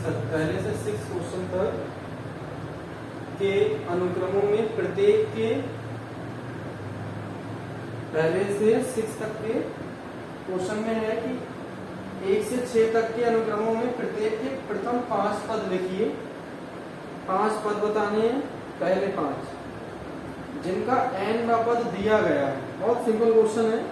तक, पहले से 6 क्वेश्चन तक के अनुक्रमों में प्रत्येक के, पहले से 6 तक के क्वेश्चन में है कि 1 से 6 तक के अनुक्रमों में प्रत्येक के प्रथम 5 पद लिखिए। 5 पद बताने हैं, पहले 5 जिनका n पद दिया गया है। बहुत सिंपल क्वेश्चन है।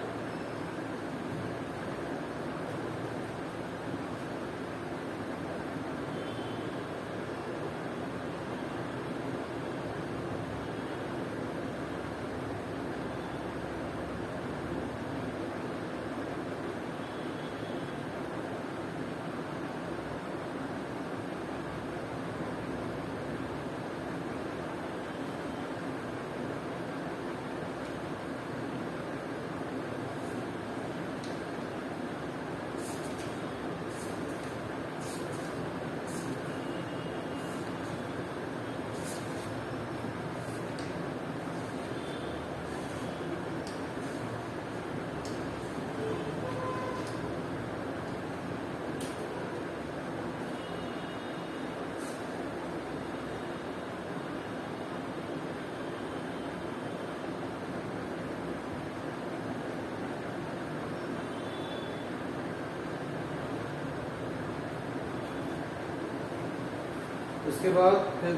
उसके बाद फिर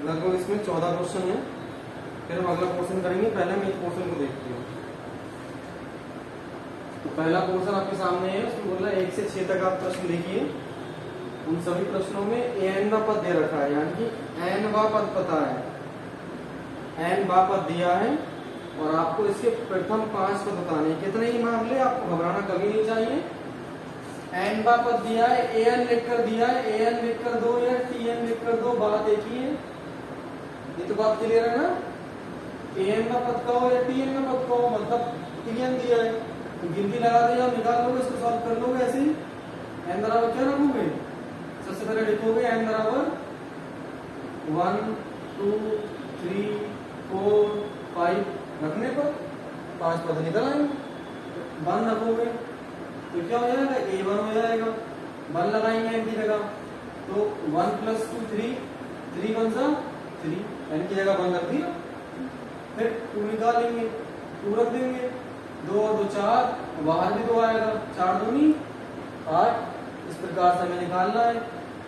लगभग इसमें 14 क्वेश्चन है। फिर हम अगला क्वेश्चन करेंगे। पहले हम एक क्वेश्चन को देखते हैं। तो पहला क्वेश्चन आपके सामने है, उसमें बोला 1 से 6 तक आप प्रश्न लिखिए। उन सभी प्रश्नों में n वा पद दे रखा है, यानी कि n वा पद पता है, n वा पद दिया है और आपको इसके प्रथम 5 पद बताने हैं। कितने ही मामले, आपको घबराना कभी नहीं चाहिए। n वा पद दिया है, an लिख कर दिया है, an लिख कर दो या tn लिख कर दो, बात एक ही है। ये तो बात क्लियर है ना। an का पद कहो या tn का पद कहो, मतलब tn दिया है तो गिनती लगा दे या निकाल लोगे, इसको सॉल्व कर लोगे ऐसे ही। n बराबर क्या रखोगे, सबसे पहले लिखोगे n बराबर 1 2 3 4 5 रखने पर 5 पद निकल आएंगे। 1 रखोगे तो क्या हो जाएगा, a1 हो जाएगा। 1 लगाएंगे n की जगह तो 1 + 2 3, 3 1 सा 3, n की जगह 1 रख दिया। फिर 2 निकालेंगे, 2 रख देंगे, 2 और 2 4, बाहर भी 2 आएगा, 4 दूनी 8। इस प्रकार से हमें निकालना है।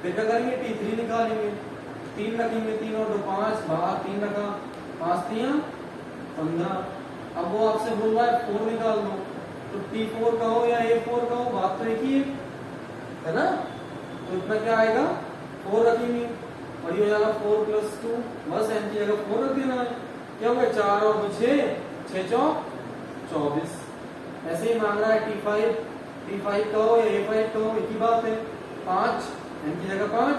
फिर क्या करेंगे, t3 निकालेंगे, 3 रखेंगे, 3 और 2 5, बाहर 3 रखा, 5 3 15। अब वो आपसे बोल रहा है 4 निकाल दो, तो T4 कहो या A4 कहो, बात तो एक ही है ना। तो इतना क्या आएगा, 4 रखेंगे और ये हो जाएगा 4 + 2, बस n की जगह 4 रख देना है। क्या होगा, 4 और 2 6, 6 4 24। ऐसे ही मांग रहा है T5 कहो या A5 कहो, एक ही बात है। 5 n की जगह 5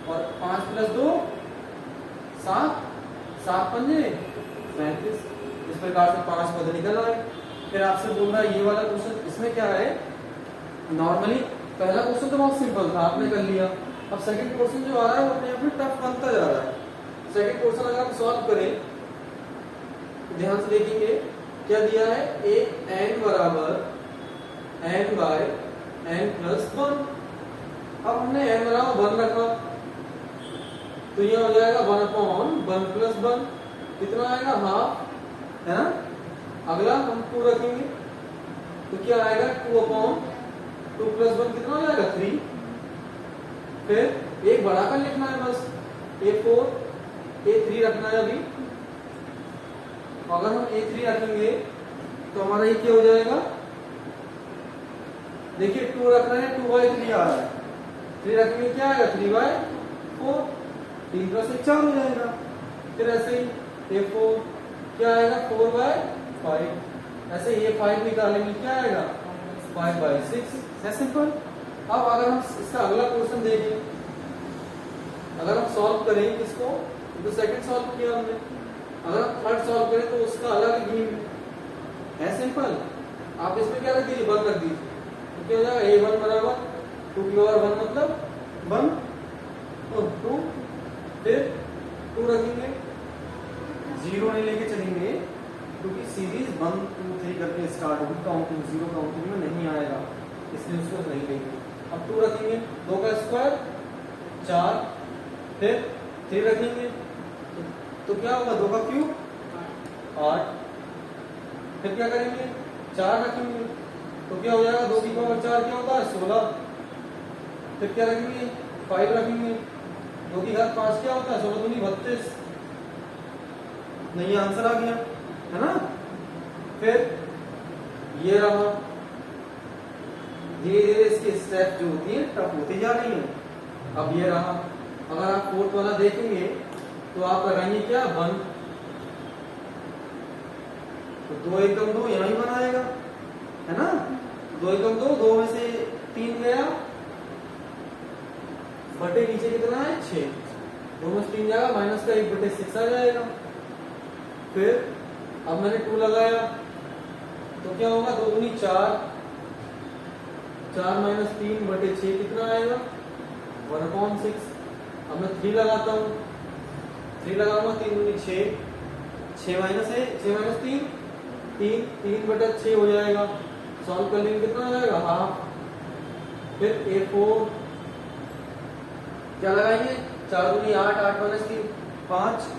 और 5 + 2 7, 7 पंजे 35। इस प्रकार से 5 पद निकल रहा है। फिर आपसे बोल रहा है ये वाला क्वेश्चन, इसमें क्या है, नॉर्मली पहला क्वेश्चन तो बहुत सिंपल था, आपने कर लिया। अब सेकंड क्वेश्चन जो आ रहा है वो अपने आप में टफ बनता जा रहा है। सेकंड क्वेश्चन अगर आप सॉल्व करें, ध्यान से देखेंगे क्या दिया है, एक n बराबर n/n + 1। अब हमने n बराबर 1 रखा तो ये हो जाएगा 1/1 + 1, कितना आएगा, हाफ, है ना। अगला हम 2 रखेंगे तो क्या आएगा, 2/2 + 1 कितना हो जाएगा, 3। फिर एक बढ़ाकर लिखना है बस, A4 A3 रखना है अभी। अगर हम A3 रखेंगे तो हमारा ये क्या हो जाएगा, देखिए 2 रख रहे हैं, 2/3 आ रहा है। 3 रखेंगे क्या आएगा, 3/4, 3 + 1 4 हो जाएगा। फिर ऐसे ही A4 क्या आएगा, 4/5। ऐसे A5 निकालेंगे, क्या आएगा, 5/6। है सिंपल। अब अगर हम इसका अगला क्वेश्चन देखें, अगर हम सॉल्व करें इसको, तो सेकंड सॉल्व किया हमने, अगर हम थर्ड सॉल्व करें तो उसका अलग गेम है। सिंपल। आप इसमें क्या रख दीजिए, 1 रख दीजिए, तो क्या हो जाएगा, A1 बराबर 2 की पावर 1 मतलब 1 और 2। फिर 2 रखेंगे, 0 नहीं लेके चलेंगे क्योंकि सीरीज 1 2 3 करके स्टार्ट होगी, काउंटिंग 0 काउंटिंग में नहीं आएगा, इसलिए उसको नहीं लेंगे। अब 2 रखेंगे, 2 का स्क्वायर 4, फिर 3 रखेंगे तो क्या होगा 2 का क्यूब 8, फिर क्या करेंगे 4 रखेंगे तो क्या हो जाएगा 2 की पावर 4 क्या होता है 16, फिर क्या रखेंगे 5 रखेंगे 2 की घात 5 क्या होता है 16 दूनी 32, नहीं आंसर आ गया है ना। फिर ये रहा, धीरे धीरे इसकी स्टेप जो होती है टफ होती जा रही है। अब ये रहा, अगर आप फोर्थ वाला देखेंगे तो आप लगाएंगे क्या 1, तो 2 एकम 2 यहां ही बनाएगा है ना, 2 एकम 2, 2 में से 3 गया बटे नीचे कितना है 6, 2 में से 3 जाएगा माइनस का 1 बटे 6 आ जाएगा। फिर अब मैंने 2 लगाया तो क्या होगा 2 दूनी 4, 4 माइनस 3 बटे 6 कितना आएगा 1/6। अब मैं 3 लगाता हूँ, 3 लगाऊंगा 3 दूनी 6, 6 माइनस है 6 माइनस 3 3, 3 बटे 6 हो जाएगा, सॉल्व कर लेंगे कितना आ जाएगा हाफ। फिर A4 क्या लगाएंगे 4 दूनी 8, 8 माइनस 3 5,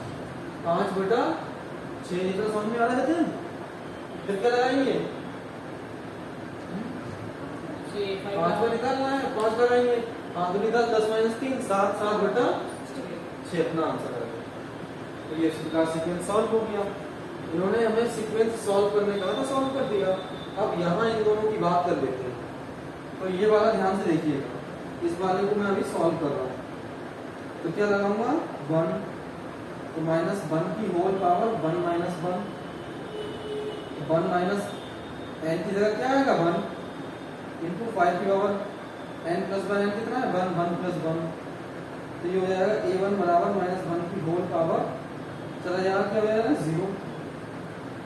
5 बटा 6 जितना समझ में आ रहा है। फिर क्या लगाएंगे 5 को निकालना है 5 लगाएंगे 5 दूनी 10, 10 माइनस 3 7, 7 बटा 6 अपना आंसर आ गया। तो ये इसका सीक्वेंस सॉल्व हो गया, इन्होंने हमें सीक्वेंस सॉल्व करने का तो सॉल्व कर दिया। अब यहाँ इन दोनों की बात कर लेते हैं, तो ये वाला ध्यान से देखिएगा, इस वाले को मैं अभी सॉल्व कर रहा हूँ तो क्या लगाऊंगा 1, तो माइनस 1 की whole power 1 minus 1, 1 minus n की जगह क्या आएगा 1 इंटू 5 की पावर n प्लस 1 n कितना है 1, 1 प्लस 1, तो ये हो जाएगा a1 बराबर माइनस 1 की होल पावर, चला जाएगा क्या हो जाएगा 0,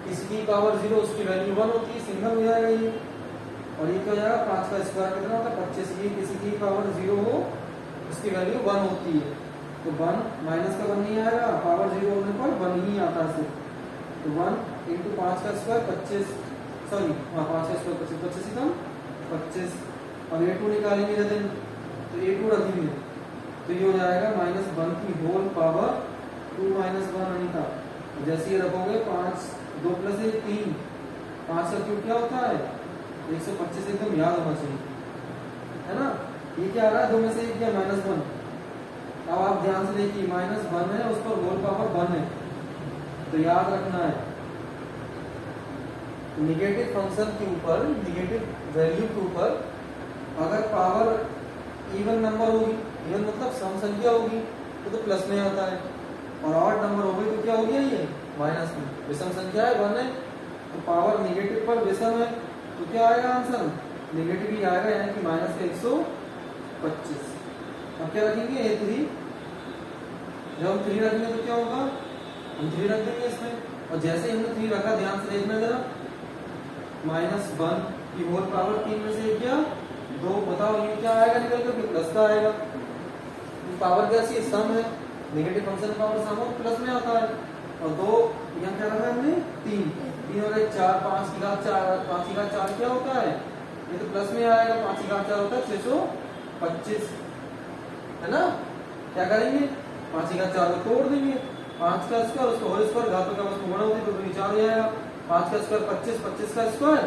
किसी की पावर 0 उसकी वैल्यू 1 होती है, सिंगल हो जाएगा ये, और ये क्या हो जाएगा 5 का स्क्वायर कितना होता है 25, ये किसी की पावर 0 हो उसकी वैल्यू 1 होती है, तो 1 माइनस का 1 नहीं आएगा, पावर 0 होने पर 1 ही आता है सिर्फ, तो 1 इंटू 5 का स्क्वायर 25, सॉरी हाँ 5 का स्क्वायर 25, 25 कम 25, अब A2 निकालेंगे जब तो A2 रखेंगे तो ये हो जाएगा माइनस 1 की होल पावर 2 माइनस 1 अनिता, जैसे ये रखोगे 5 2 प्लस 1 3, 5 का क्यूब क्या होता है 125, एकदम याद होना चाहिए है ना। ये क्या आ रहा है 2 में से 1 क्या माइनस 1, अब आप ध्यान से देखिए माइनस 1 है उस पर होल पावर 1 है, तो याद रखना है निगेटिव फंक्शन के ऊपर, निगेटिव वैल्यू के ऊपर अगर पावर इवन नंबर होगी, इवन मतलब सम संख्या होगी तो प्लस में आता है, और ऑड नंबर होगी तो क्या हो गया ये माइनस में, विषम संख्या है 1 है तो पावर निगेटिव पर विषम है तो क्या आएगा आंसर निगेटिव ही आएगा, यानी कि माइनस का 125। अब क्या रखेंगे A3, जब हम 3 रखेंगे तो क्या होगा हम 3 रख देंगे इसमें, और जैसे हमने 3 रखा ध्यान से देखना जरा, माइनस 1 की होल पावर 3 में से क्या 2, बताओ ये क्या आएगा निकल कर प्लस का आएगा, पावर क्या सी सम है, नेगेटिव फंक्शन पावर सम हो प्लस में आता है, और 2 यहाँ क्या रखा हमने 3 और 1 4, 5 की घात 4, 5 की घात 4 क्या होता है ये तो प्लस में आएगा, 5 की घात 4 होता है 625 है ना। क्या करेंगे 5 की घात 4 को तोड़ देंगे, 5 का स्क्वायर उसको होल स्क्वायर घातों का उसको गुणा होगी तो 4 हो जाएगा, 5 का स्क्वायर 25, 25 का स्क्वायर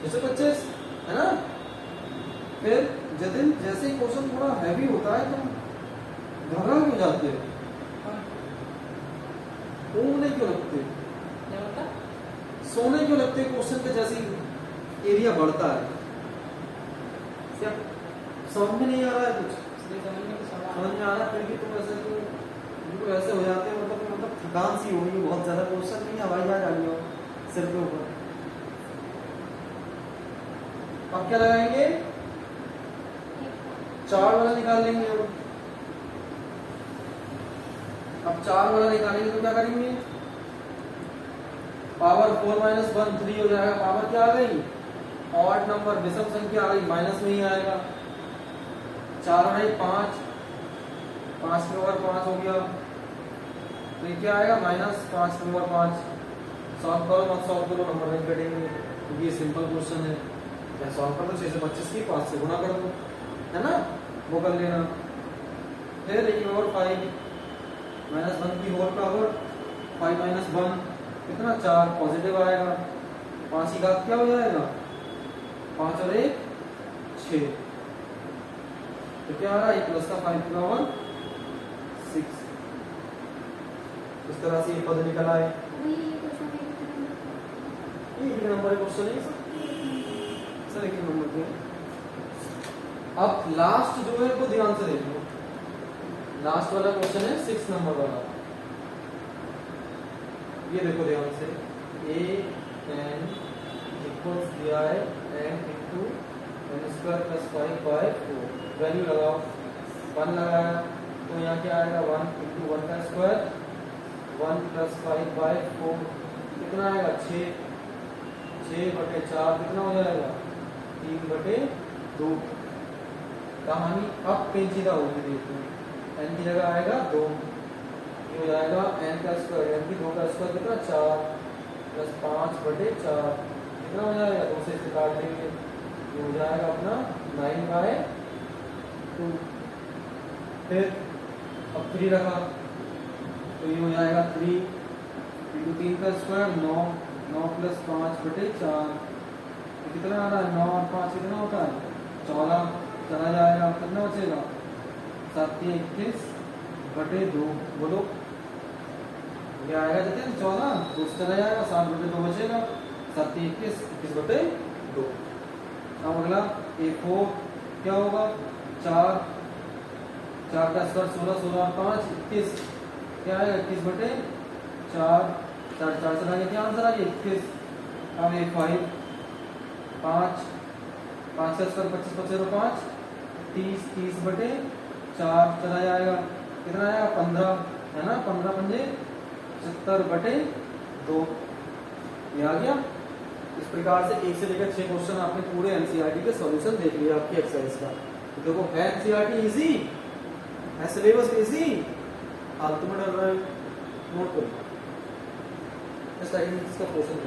625 है ना। फिर जतिन जैसे ही क्वेश्चन थोड़ा हैवी होता है तो घबरा क्यों जाते हो, ऊँगने क्यों लगते, सोने क्यों लगते क्वेश्चन के जैसे एरिया बढ़ता है, क्या समझ में नहीं आ रहा है कुछ, समझ में आ रहा है फिर भी तुम ऐसे बिल्कुल ऐसे हो जाते हैं, मतलब थकान सी होगी, बहुत ज्यादा क्वेश्चन नहीं हवाई जहाज आ गया सिर के ऊपर। अब क्या लगाएंगे 4 वाला निकाल लेंगे अब 4 वाला निकालेंगे तो क्या करेंगे पावर 4 माइनस 1 3 हो जाएगा, पावर क्या आ गई ऑड नंबर विषम संख्या आ गई, माइनस में ही आएगा, 4 और 1 5, 5 के ओवर 5 हो गया तो ये क्या आएगा माइनस 5 के ओवर 5, सॉल्व करो मत सॉल्व करो नंबर नहीं कटेंगे क्योंकि ये सिंपल क्वेश्चन है, क्या सॉल्व कर दो 625 की 5 से गुणा कर दो है ना, वो कर लेना। फिर e पावर 5 माइनस 1 की होल पावर 5 माइनस 1 कितना 4 पॉजिटिव आएगा, 5 की घात क्या हो जाएगा 5 और 1 6, तो क्या आ रहा है 1 प्लस का 5 की पावर 6। इस तरह से ये पद निकल आए। एक नंबर क्वेश्चन है सर, एक नंबर के। अब लास्ट जो है वो ध्यान से देखो, लास्ट वाला क्वेश्चन है 6 नंबर वाला, ये देखो ध्यान से, a n इक्वल्स दिया है n into n square plus 5 by 4, value लगाओ, 1 लगाया तो यहाँ क्या आएगा 1 इंटू 1 का स्क्वायर 1 प्लस 5 बाय 4 कितना आएगा 6 बटे 4 कितना हो जाएगा 3 बटे 2। कहानी अब पेचीदा होगी, देखो n की जगह आएगा 2, ये हो जाएगा n का स्क्वायर यानी कि 2 का स्क्वायर कितना 4 प्लस 5 बटे 4 कितना हो जाएगा 2 से काट देंगे, ये हो जाएगा अपना 9 बाय 2। फिर अब 3 रखा तो ये हो जाएगा 3 इंटू 3 का स्क्वायर 9 प्लस 5 बटे 4 कितना आ रहा है 9 और 5 कितना होता है 14, चला जाएगा कितना बचेगा 7 21 बटे 2, बोलो ये आएगा जैसे 14 तो चला जाएगा 7 बटे 2 बचेगा 7 21 बटे 2। अब अगला A4 क्या होगा 4 का स्क्वायर 16 16 और 5 21 क्या आएगा 21 बटे 4 4 चला गया, क्या आंसर आ गया 21। अब A5 5 का स्क्वायर 25 25 और 5 30 बटे 4 चला जाएगा, कितना आएगा 15 है ना, 15 पंजे 70 बटे 2, ये आ गया। इस प्रकार से 1 से लेकर 6 क्वेश्चन आपने पूरे एनसीईआरटी के सॉल्यूशन देख लिया आपकी एक्सरसाइज का। तो देखो है एनसीईआरटी इजी है, सिलेबस इजी, फालतू में डर रहे हो, नोट करो इस टाइप का क्वेश्चन